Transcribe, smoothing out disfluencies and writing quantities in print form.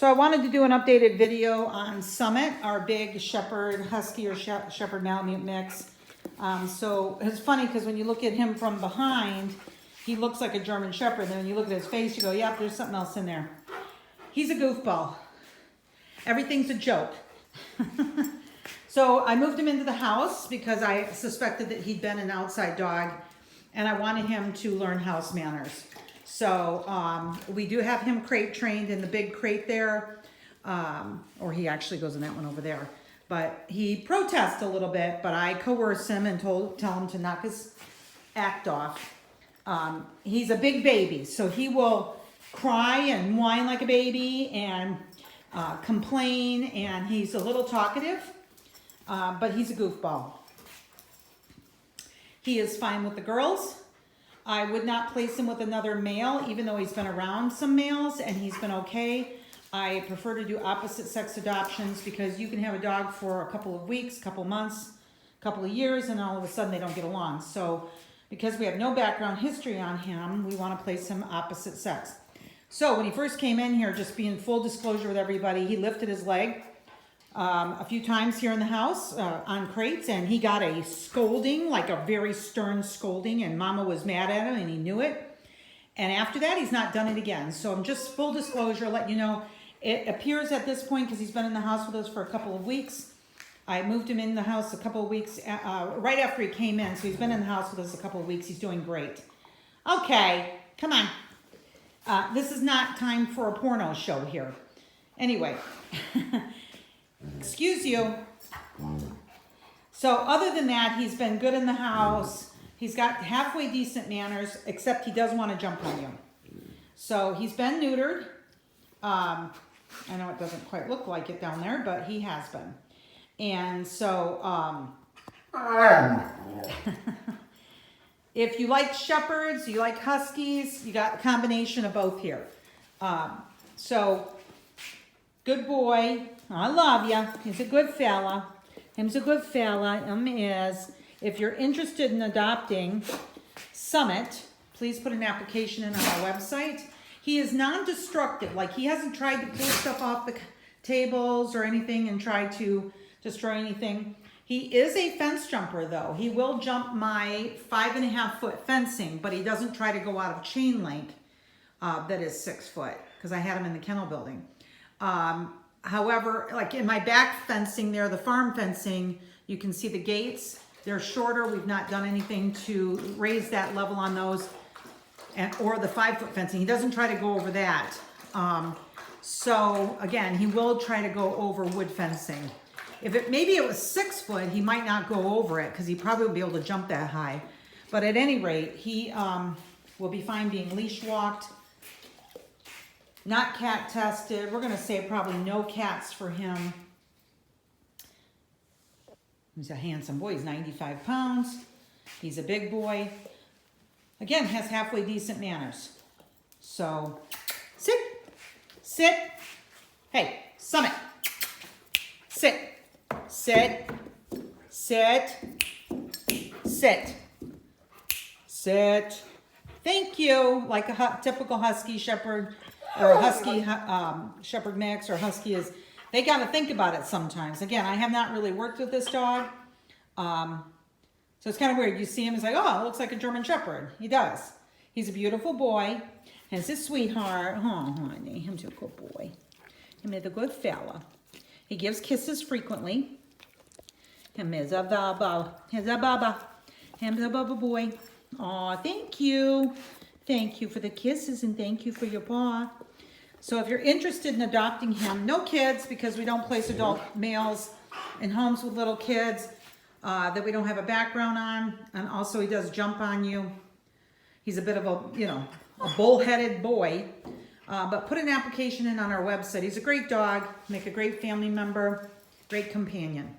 So I wanted to do an updated video on Summit, our big Shepherd Husky or Shepherd Malamute mix. So it's funny because when you look at him from behind, he looks like a German Shepherd. Then when you look at his face, you go, yep, there's something else in there. He's a goofball. Everything's a joke. So I moved him into the house because I suspected that he'd been an outside dog and I wanted him to learn house manners. So we do have him crate trained in the big crate there, or he actually goes in that one over there. But he protests a little bit, but I coerce him and tell him to knock his act off. He's a big baby, so he will cry and whine like a baby and complain, and he's a little talkative, but he's a goofball. He is fine with the girls. I would not place him with another male, even though he's been around some males and he's been okay. I prefer to do opposite sex adoptions because you can have a dog for a couple of weeks, couple months, couple of years, and all of a sudden they don't get along. So because we have no background history on him, we want to place him opposite sex. So when he first came in here, just being full disclosure with everybody, he lifted his leg a few times here in the house on crates, and he got a scolding, like a very stern scolding, and Mama was mad at him and he knew it. And after that, he's not done it again. So I'm just full disclosure, letting you know, it appears at this point, because he's been in the house with us for a couple of weeks. I moved him in the house a couple of weeks, right after he came in, so he's been in the house with us a couple of weeks. He's doing great. Okay, come on. This is not time for a porno show here. Anyway. Excuse you. So other than that, he's been good in the house. He's got halfway decent manners, except he does want to jump on you. So he's been neutered. I know it doesn't quite look like it down there, but he has been. And so if you like Shepherds, you like Huskies, you got a combination of both here. So good boy. I love ya. He's a good fella. Him's a good fella. Is. If you're interested in adopting Summit, please put an application in on our website. He is non-destructive. Like, he hasn't tried to pull stuff off the tables or anything and try to destroy anything. He is a fence jumper, though. He will jump my 5.5-foot fencing, but he doesn't try to go out of chain link that is 6 foot, because I had him in the kennel building. However, like in my back fencing there, the farm fencing, you can see the gates. They're shorter. We've not done anything to raise that level on those, or the 5-foot fencing. He doesn't try to go over that. So again, he will try to go over wood fencing. Maybe it was 6 foot, he might not go over it because he probably would be able to jump that high. But at any rate, he will be fine being leash walked. Not cat tested. We're going to say probably no cats for him. He's a handsome boy. He's 95 pounds. He's a big boy. Again, has halfway decent manners. So, sit. Sit. Hey, Summit. Sit. Sit. Sit. Sit. Sit. Thank you. Like a typical Husky Shepherd, or a Husky Shepherd mix, or Husky is, they got to think about it sometimes. Again, I have not really worked with this dog. So it's kind of weird. You see him, it's like, oh, it looks like a German Shepherd. He does. He's a beautiful boy. He's a sweetheart. Oh, honey, he's a good boy. He's a good fella. He gives kisses frequently. He's a baba. He's a baba. He's a baba boy. Oh, thank you. Thank you for the kisses and thank you for your paw. So if you're interested in adopting him, no kids, because we don't place adult males in homes with little kids that we don't have a background on. And also he does jump on you. He's a bit of a bullheaded boy. But put an application in on our website. He's a great dog, make a great family member, great companion.